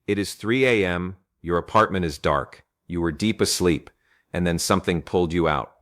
It is 3 a.m., your apartment is dark, you were deep asleep, and then something pulled you out.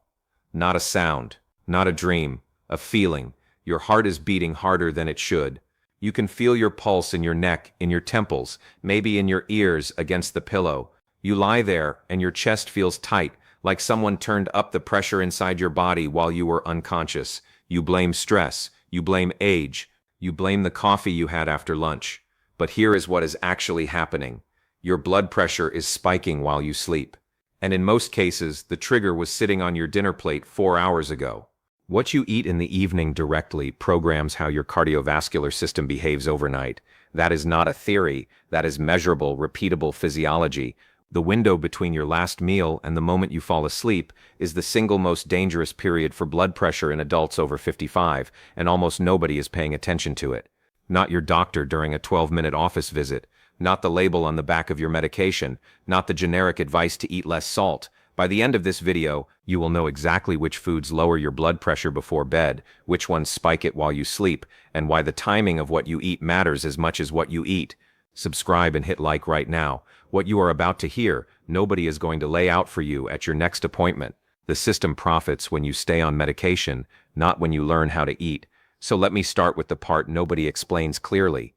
Not a sound, not a dream, a feeling. Your heart is beating harder than it should. You can feel your pulse in your neck, in your temples, maybe in your ears against the pillow. You lie there, and your chest feels tight, like someone turned up the pressure inside your body while you were unconscious. You blame stress, you blame age, you blame the coffee you had after lunch. But here is what is actually happening. Your blood pressure is spiking while you sleep. And in most cases, the trigger was sitting on your dinner plate 4 hours ago. What you eat in the evening directly programs how your cardiovascular system behaves overnight. That is not a theory, that is measurable, repeatable physiology. The window between your last meal and the moment you fall asleep is the single most dangerous period for blood pressure in adults over 55, and almost nobody is paying attention to it. Not your doctor during a 12-minute office visit, not the label on the back of your medication, not the generic advice to eat less salt. By the end of this video, you will know exactly which foods lower your blood pressure before bed, which ones spike it while you sleep, and why the timing of what you eat matters as much as what you eat. Subscribe and hit like right now. What you are about to hear, nobody is going to lay out for you at your next appointment. The system profits when you stay on medication, not when you learn how to eat. So let me start with the part nobody explains clearly.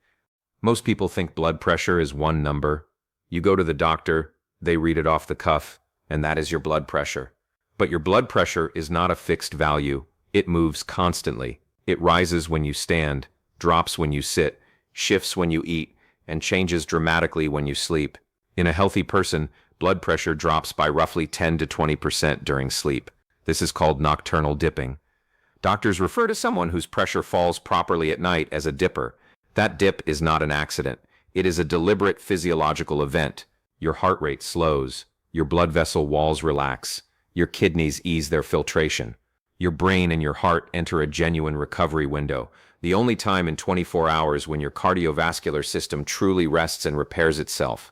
Most people think blood pressure is one number. You go to the doctor, they read it off the cuff, and that is your blood pressure. But your blood pressure is not a fixed value. It moves constantly. It rises when you stand, drops when you sit, shifts when you eat, and changes dramatically when you sleep. In a healthy person, blood pressure drops by roughly 10 to 20% during sleep. This is called nocturnal dipping. Doctors refer to someone whose pressure falls properly at night as a dipper. That dip is not an accident. It is a deliberate physiological event. Your heart rate slows. Your blood vessel walls relax. Your kidneys ease their filtration. Your brain and your heart enter a genuine recovery window, the only time in 24 hours when your cardiovascular system truly rests and repairs itself.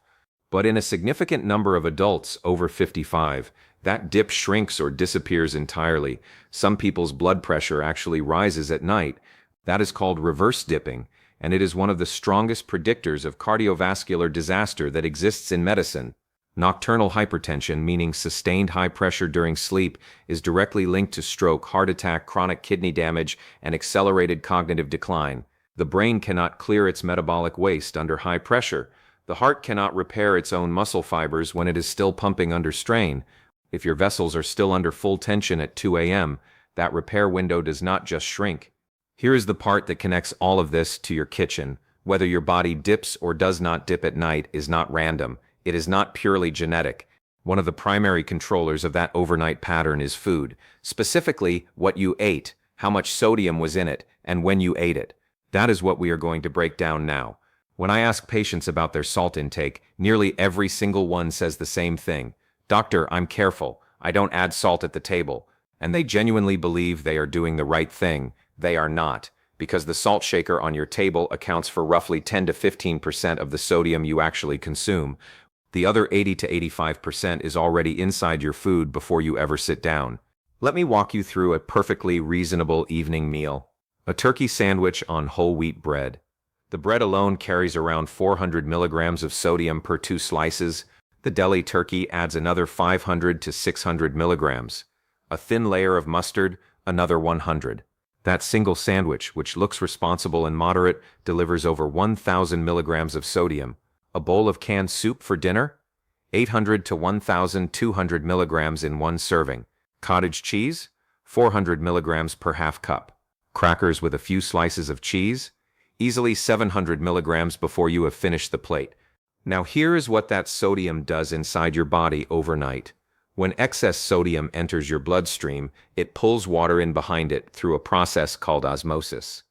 But in a significant number of adults over 55, that dip shrinks or disappears entirely. Some people's blood pressure actually rises at night. That is called reverse dipping, and it is one of the strongest predictors of cardiovascular disaster that exists in medicine. Nocturnal hypertension, meaning sustained high pressure during sleep, is directly linked to stroke, heart attack, chronic kidney damage, and accelerated cognitive decline. The brain cannot clear its metabolic waste under high pressure. The heart cannot repair its own muscle fibers when it is still pumping under strain. If your vessels are still under full tension at 2 a.m., that repair window does not just shrink. Here is the part that connects all of this to your kitchen. Whether your body dips or does not dip at night is not random. It is not purely genetic. One of the primary controllers of that overnight pattern is food, specifically what you ate, how much sodium was in it, and when you ate it. That is what we are going to break down now. When I ask patients about their salt intake, nearly every single one says the same thing. Doctor, I'm careful. I don't add salt at the table. And they genuinely believe they are doing the right thing. They are not, because the salt shaker on your table accounts for roughly 10 to 15% of the sodium you actually consume. The other 80 to 85% is already inside your food before you ever sit down. Let me walk you through a perfectly reasonable evening meal. A turkey sandwich on whole wheat bread. The bread alone carries around 400 milligrams of sodium per 2 slices. The deli turkey adds another 500 to 600 milligrams. A thin layer of mustard, another 100. That single sandwich, which looks responsible and moderate, delivers over 1,000 milligrams of sodium. A bowl of canned soup for dinner? 800 to 1,200 milligrams in one serving. Cottage cheese? 400 milligrams per half cup. Crackers with a few slices of cheese? Easily 700 milligrams before you have finished the plate. Now here is what that sodium does inside your body overnight. When excess sodium enters your bloodstream, it pulls water in behind it through a process called osmosis.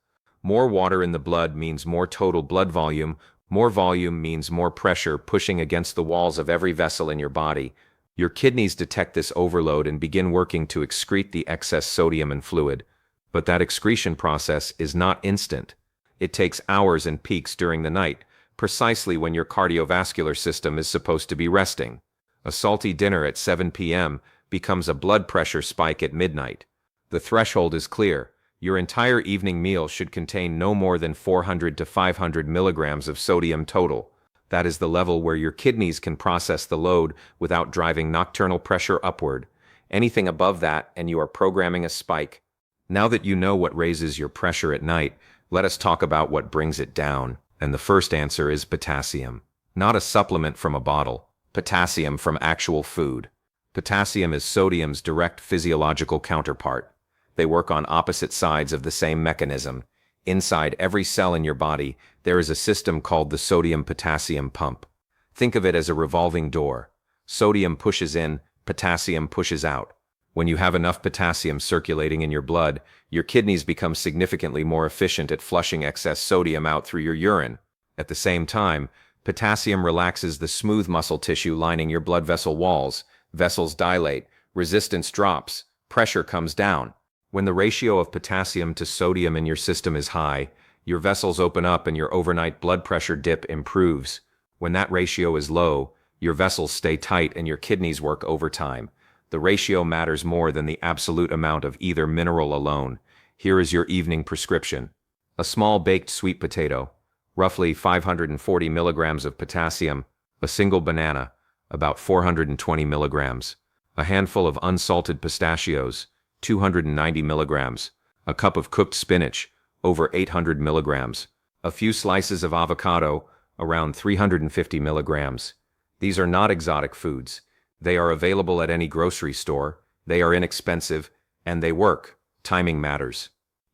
More water in the blood means more total blood volume. More volume means more pressure pushing against the walls of every vessel in your body. Your kidneys detect this overload and begin working to excrete the excess sodium and fluid. But that excretion process is not instant. It takes hours and peaks during the night, precisely when your cardiovascular system is supposed to be resting. A salty dinner at 7 p.m. becomes a blood pressure spike at midnight. The threshold is clear. Your entire evening meal should contain no more than 400 to 500 milligrams of sodium total. That is the level where your kidneys can process the load without driving nocturnal pressure upward. Anything above that, and you are programming a spike. Now that you know what raises your pressure at night, let us talk about what brings it down. And the first answer is potassium. Not a supplement from a bottle. Potassium from actual food. Potassium is sodium's direct physiological counterpart. They work on opposite sides of the same mechanism. Inside every cell in your body, there is a system called the sodium-potassium pump. Think of it as a revolving door. Sodium pushes in, potassium pushes out. When you have enough potassium circulating in your blood, your kidneys become significantly more efficient at flushing excess sodium out through your urine. At the same time, potassium relaxes the smooth muscle tissue lining your blood vessel walls. Vessels dilate, resistance drops, pressure comes down. When the ratio of potassium to sodium in your system is high, your vessels open up and your overnight blood pressure dip improves. When that ratio is low, your vessels stay tight and your kidneys work overtime. The ratio matters more than the absolute amount of either mineral alone. Here is your evening prescription. A small baked sweet potato, roughly 540 milligrams of potassium, a single banana, about 420 milligrams, a handful of unsalted pistachios, 290 milligrams, a cup of cooked spinach, over 800 milligrams, a few slices of avocado, around 350 milligrams. These are not exotic foods. They are available at any grocery store, they are inexpensive, and they work. Timing matters.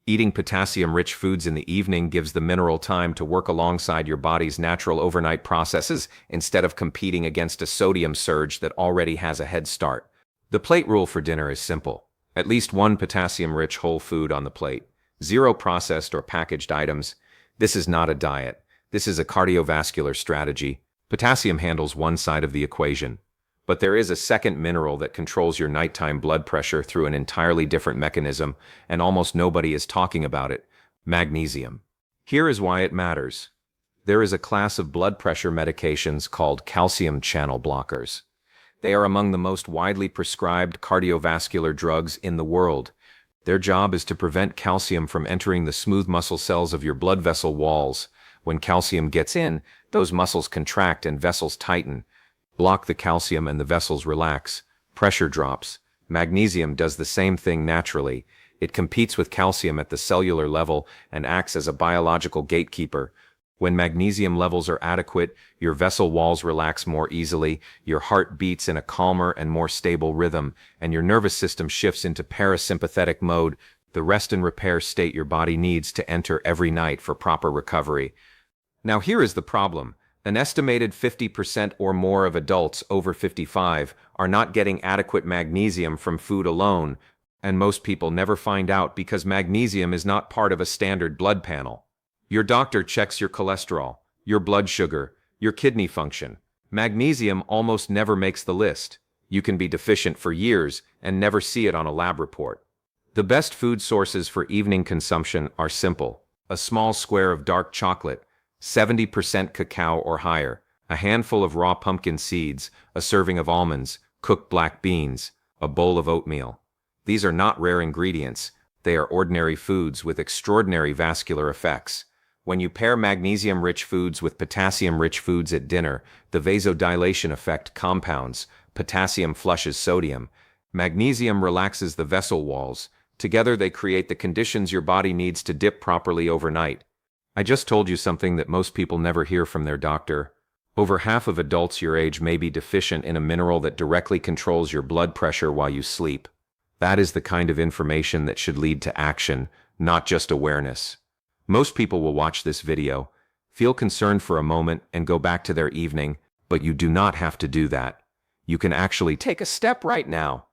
Eating potassium-rich foods in the evening gives the mineral time to work alongside your body's natural overnight processes instead of competing against a sodium surge that already has a head start. The plate rule for dinner is simple. At least one potassium-rich whole food on the plate. 0 processed or packaged items. This is not a diet. This is a cardiovascular strategy. Potassium handles one side of the equation. But there is a second mineral that controls your nighttime blood pressure through an entirely different mechanism, and almost nobody is talking about it: magnesium. Here is why it matters. There is a class of blood pressure medications called calcium channel blockers. They are among the most widely prescribed cardiovascular drugs in the world. Their job is to prevent calcium from entering the smooth muscle cells of your blood vessel walls. When calcium gets in, those muscles contract and vessels tighten. Block the calcium and the vessels relax. Pressure drops. Magnesium does the same thing naturally. It competes with calcium at the cellular level and acts as a biological gatekeeper. When magnesium levels are adequate, your vessel walls relax more easily, your heart beats in a calmer and more stable rhythm, and your nervous system shifts into parasympathetic mode, the rest and repair state your body needs to enter every night for proper recovery. Now here is the problem. An estimated 50% or more of adults over 55 are not getting adequate magnesium from food alone, and most people never find out because magnesium is not part of a standard blood panel. Your doctor checks your cholesterol, your blood sugar, your kidney function. Magnesium almost never makes the list. You can be deficient for years and never see it on a lab report. The best food sources for evening consumption are simple: a small square of dark chocolate, 70% cacao or higher, a handful of raw pumpkin seeds, a serving of almonds, cooked black beans, a bowl of oatmeal. These are not rare ingredients. They are ordinary foods with extraordinary vascular effects. When you pair magnesium-rich foods with potassium-rich foods at dinner, the vasodilation effect compounds. Potassium flushes sodium. Magnesium relaxes the vessel walls. Together they create the conditions your body needs to dip properly overnight. I just told you something that most people never hear from their doctor. Over half of adults your age may be deficient in a mineral that directly controls your blood pressure while you sleep. That is the kind of information that should lead to action, not just awareness. Most people will watch this video, feel concerned for a moment, and go back to their evening, but you do not have to do that. You can actually take a step right now.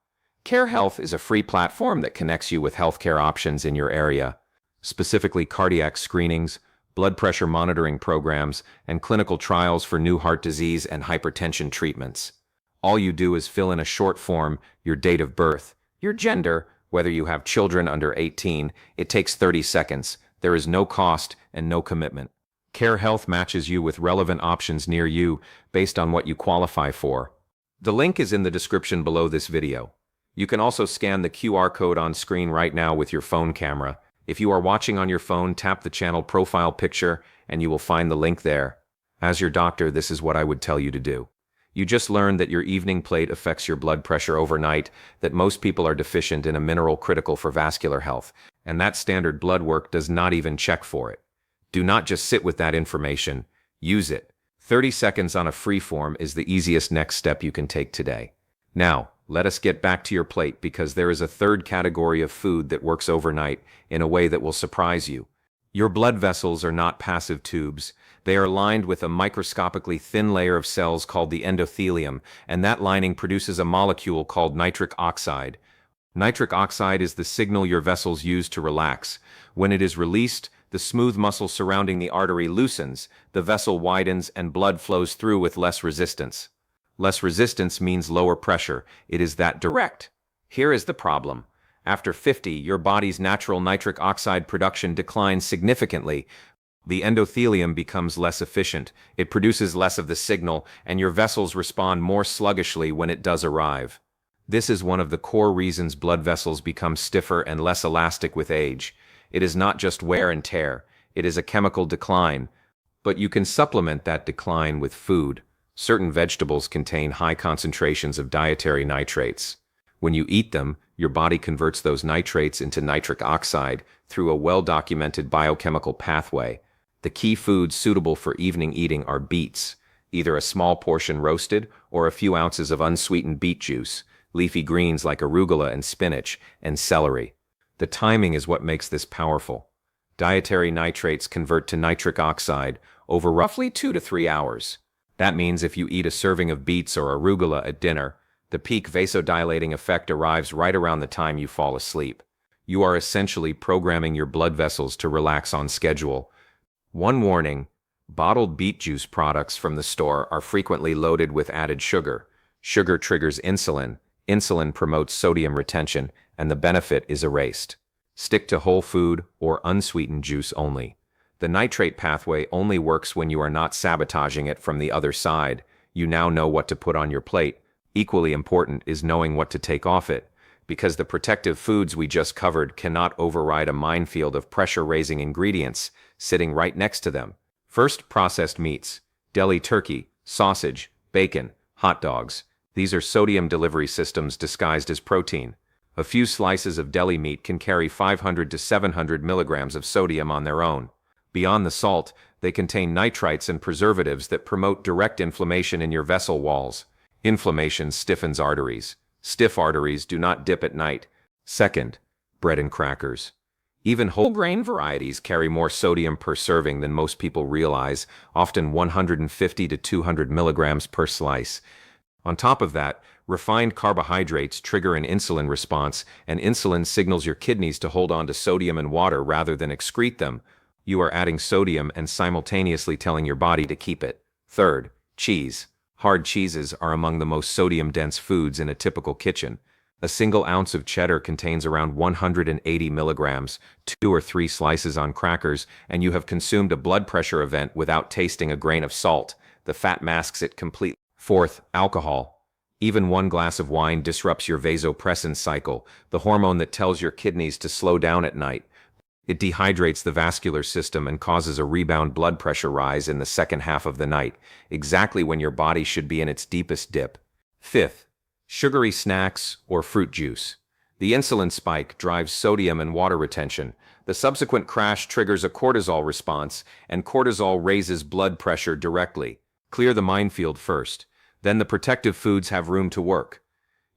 Care Health is a free platform that connects you with healthcare options in your area, specifically cardiac screenings, blood pressure monitoring programs, and clinical trials for new heart disease and hypertension treatments. All you do is fill in a short form, your date of birth, your gender, whether you have children under 18. It takes 30 seconds. There is no cost and no commitment. Care Health matches you with relevant options near you based on what you qualify for. The link is in the description below this video. You can also scan the QR code on screen right now with your phone camera. If you are watching on your phone, tap the channel profile picture and you will find the link there. As your doctor, this is what I would tell you to do. You just learned that your evening plate affects your blood pressure overnight, that most people are deficient in a mineral critical for vascular health, and that standard blood work does not even check for it. Do not just sit with that information, use it. 30 seconds on a free form is the easiest next step you can take today. Now, let us get back to your plate because there is a third category of food that works overnight in a way that will surprise you. Your blood vessels are not passive tubes. They are lined with a microscopically thin layer of cells called the endothelium, and that lining produces a molecule called nitric oxide. Nitric oxide is the signal your vessels use to relax. When it is released, the smooth muscle surrounding the artery loosens, the vessel widens, and blood flows through with less resistance. Less resistance means lower pressure. It is that direct. Here is the problem. After 50, your body's natural nitric oxide production declines significantly. The endothelium becomes less efficient, it produces less of the signal, and your vessels respond more sluggishly when it does arrive. This is one of the core reasons blood vessels become stiffer and less elastic with age. It is not just wear and tear, it is a chemical decline. But you can supplement that decline with food. Certain vegetables contain high concentrations of dietary nitrates. When you eat them, your body converts those nitrates into nitric oxide through a well-documented biochemical pathway. The key foods suitable for evening eating are beets, either a small portion roasted or a few ounces of unsweetened beet juice, leafy greens like arugula and spinach, and celery. The timing is what makes this powerful. Dietary nitrates convert to nitric oxide over roughly 2 to 3 hours. That means if you eat a serving of beets or arugula at dinner, the peak vasodilating effect arrives right around the time you fall asleep. You are essentially programming your blood vessels to relax on schedule. One warning: bottled beet juice products from the store are frequently loaded with added sugar. Sugar triggers insulin, insulin promotes sodium retention, and the benefit is erased. Stick to whole food or unsweetened juice only. The nitrate pathway only works when you are not sabotaging it from the other side. You now know what to put on your plate. Equally important is knowing what to take off it, because the protective foods we just covered cannot override a minefield of pressure-raising ingredients sitting right next to them. First, processed meats: deli turkey, sausage, bacon, hot dogs. These are sodium delivery systems disguised as protein. A few slices of deli meat can carry 500 to 700 milligrams of sodium on their own. Beyond the salt, they contain nitrites and preservatives that promote direct inflammation in your vessel walls. Inflammation stiffens arteries. Stiff arteries do not dip at night. Second, bread and crackers. Even whole grain varieties carry more sodium per serving than most people realize, often 150 to 200 milligrams per slice. On top of that, refined carbohydrates trigger an insulin response, and insulin signals your kidneys to hold on to sodium and water rather than excrete them. You are adding sodium and simultaneously telling your body to keep it. Third, cheese. Hard cheeses are among the most sodium-dense foods in a typical kitchen. A single ounce of cheddar contains around 180 milligrams, 2 or 3 slices on crackers, and you have consumed a blood pressure event without tasting a grain of salt. The fat masks it completely. Fourth, alcohol. Even one glass of wine disrupts your vasopressin cycle, the hormone that tells your kidneys to slow down at night. It dehydrates the vascular system and causes a rebound blood pressure rise in the second half of the night, exactly when your body should be in its deepest dip. Fifth, sugary snacks or fruit juice. The insulin spike drives sodium and water retention. The subsequent crash triggers a cortisol response, and cortisol raises blood pressure directly. Clear the minefield first. Then the protective foods have room to work.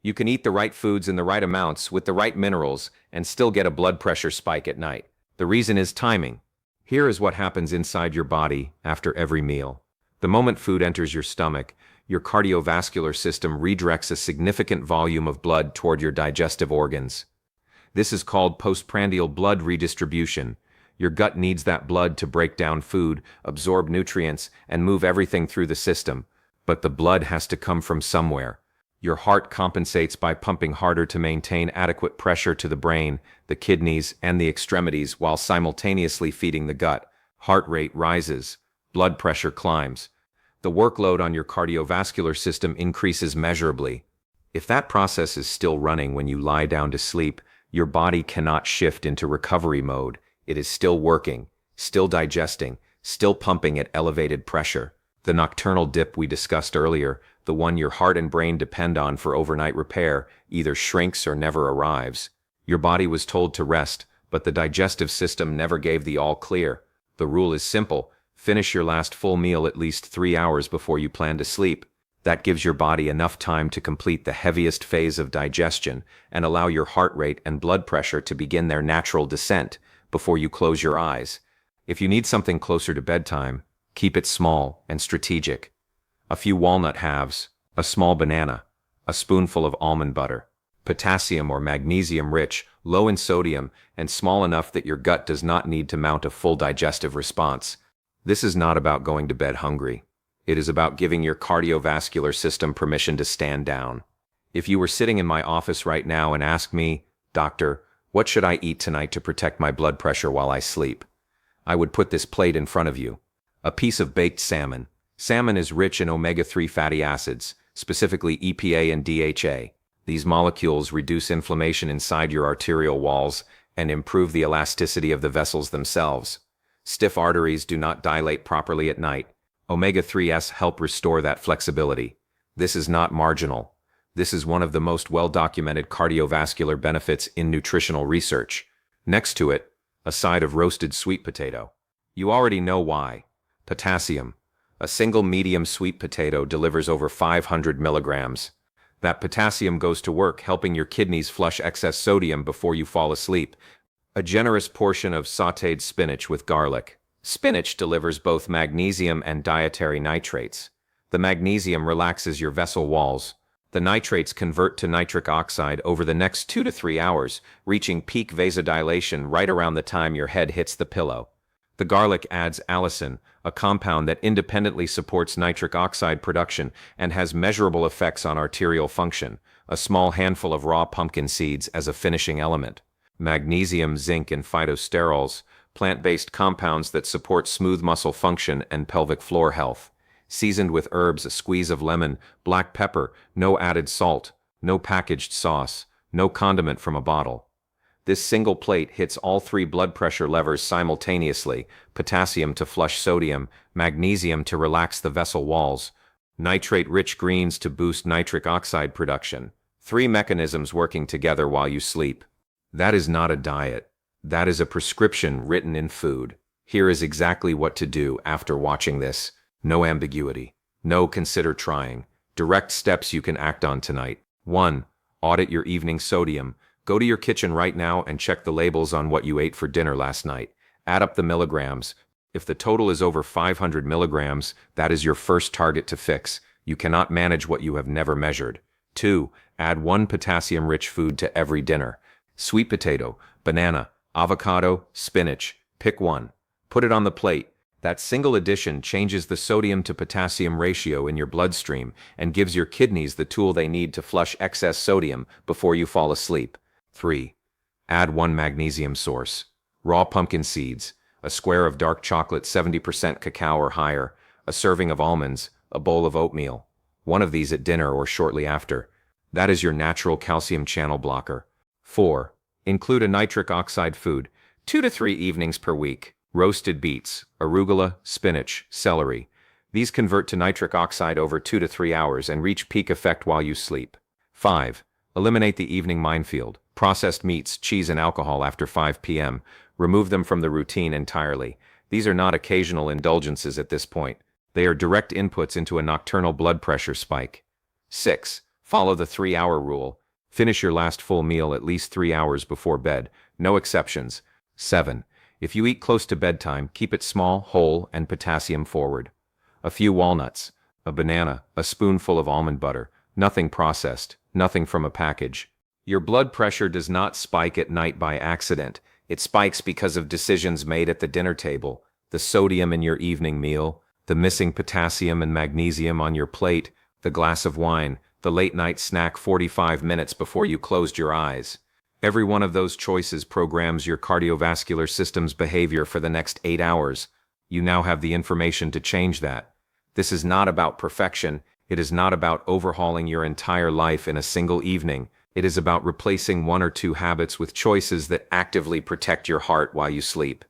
You can eat the right foods in the right amounts with the right minerals and still get a blood pressure spike at night. The reason is timing. Here is what happens inside your body after every meal. The moment food enters your stomach, your cardiovascular system redirects a significant volume of blood toward your digestive organs. This is called postprandial blood redistribution. Your gut needs that blood to break down food, absorb nutrients, and move everything through the system. But the blood has to come from somewhere. Your heart compensates by pumping harder to maintain adequate pressure to the brain, the kidneys, and the extremities while simultaneously feeding the gut. Heart rate rises. Blood pressure climbs. The workload on your cardiovascular system increases measurably. If that process is still running when you lie down to sleep, your body cannot shift into recovery mode. It is still working, still digesting, still pumping at elevated pressure. The nocturnal dip we discussed earlier, the one your heart and brain depend on for overnight repair, either shrinks or never arrives. Your body was told to rest, but the digestive system never gave the all clear. The rule is simple: finish your last full meal at least 3 hours before you plan to sleep. That gives your body enough time to complete the heaviest phase of digestion and allow your heart rate and blood pressure to begin their natural descent before you close your eyes. If you need something closer to bedtime, keep it small and strategic. A few walnut halves, a small banana, a spoonful of almond butter. Potassium or magnesium rich, low in sodium, and small enough that your gut does not need to mount a full digestive response. This is not about going to bed hungry. It is about giving your cardiovascular system permission to stand down. If you were sitting in my office right now and asked me, "Doctor, what should I eat tonight to protect my blood pressure while I sleep?" I would put this plate in front of you. A piece of baked salmon. Salmon is rich in omega-3 fatty acids, specifically EPA and DHA. These molecules reduce inflammation inside your arterial walls and improve the elasticity of the vessels themselves. Stiff arteries do not dilate properly at night. Omega-3s help restore that flexibility. This is not marginal. This is one of the most well-documented cardiovascular benefits in nutritional research. Next to it, a side of roasted sweet potato. You already know why. Potassium. A single medium sweet potato delivers over 500 milligrams. That potassium goes to work helping your kidneys flush excess sodium before you fall asleep. A generous portion of sautéed spinach with garlic. Spinach delivers both magnesium and dietary nitrates. The magnesium relaxes your vessel walls. The nitrates convert to nitric oxide over the next 2 to 3 hours, reaching peak vasodilation right around the time your head hits the pillow. The garlic adds allicin, a compound that independently supports nitric oxide production and has measurable effects on arterial function. A small handful of raw pumpkin seeds as a finishing element. Magnesium, zinc, and phytosterols, plant-based compounds that support smooth muscle function and pelvic floor health. Seasoned with herbs, a squeeze of lemon, black pepper, no added salt, no packaged sauce, no condiment from a bottle. This single plate hits all 3 blood pressure levers simultaneously: potassium to flush sodium, magnesium to relax the vessel walls, nitrate-rich greens to boost nitric oxide production. 3 mechanisms working together while you sleep. That is not a diet. That is a prescription written in food. Here is exactly what to do after watching this. No ambiguity. No consider trying. Direct steps you can act on tonight. 1. Audit your evening sodium. Go to your kitchen right now and check the labels on what you ate for dinner last night. Add up the milligrams. If the total is over 500 milligrams, that is your first target to fix. You cannot manage what you have never measured. 2. Add 1 potassium-rich food to every dinner. Sweet potato, banana, avocado, spinach. Pick one. Put it on the plate. That single addition changes the sodium to potassium ratio in your bloodstream and gives your kidneys the tool they need to flush excess sodium before you fall asleep. 3. Add 1 magnesium source. Raw pumpkin seeds, a square of dark chocolate 70% cacao or higher, a serving of almonds, a bowl of oatmeal. One of these at dinner or shortly after. That is your natural calcium channel blocker. 4. Include a nitric oxide food, 2 to 3 evenings per week. Roasted beets, arugula, spinach, celery. These convert to nitric oxide over 2 to 3 hours and reach peak effect while you sleep. 5. Eliminate the evening minefield. Processed meats, cheese, and alcohol after 5 p.m. Remove them from the routine entirely. These are not occasional indulgences at this point. They are direct inputs into a nocturnal blood pressure spike. 6. Follow the 3-hour rule. Finish your last full meal at least 3 hours before bed. No exceptions. 7. If you eat close to bedtime, keep it small, whole, and potassium forward. A few walnuts, a banana, a spoonful of almond butter. Nothing processed, nothing from a package. Your blood pressure does not spike at night by accident. It spikes because of decisions made at the dinner table, the sodium in your evening meal, the missing potassium and magnesium on your plate, the glass of wine, the late-night snack 45 minutes before you closed your eyes. Every one of those choices programs your cardiovascular system's behavior for the next 8 hours. You now have the information to change that. This is not about perfection. It is not about overhauling your entire life in a single evening. It is about replacing 1 or 2 habits with choices that actively protect your heart while you sleep.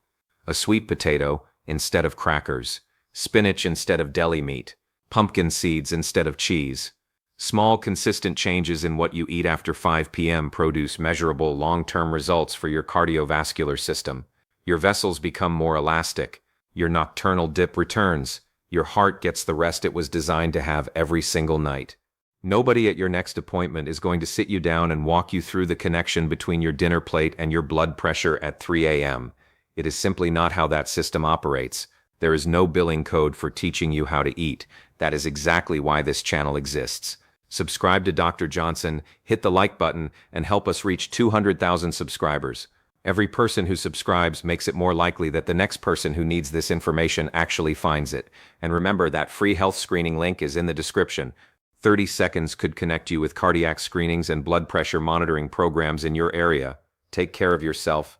A sweet potato instead of crackers. spinach instead of deli meat, pumpkin seeds instead of cheese. Small, consistent changes in what you eat after 5 p.m. produce measurable long-term results for your cardiovascular system. Your vessels become more elastic. Your nocturnal dip returns. Your heart gets the rest it was designed to have every single night. Nobody at your next appointment is going to sit you down and walk you through the connection between your dinner plate and your blood pressure at 3 a.m. It is simply not how that system operates. There is no billing code for teaching you how to eat. That is exactly why this channel exists. Subscribe to Dr. Johnson, hit the like button, and help us reach 200,000 subscribers. Every person who subscribes makes it more likely that the next person who needs this information actually finds it. And remember, that free health screening link is in the description. 30 seconds could connect you with cardiac screenings and blood pressure monitoring programs in your area. Take care of yourself.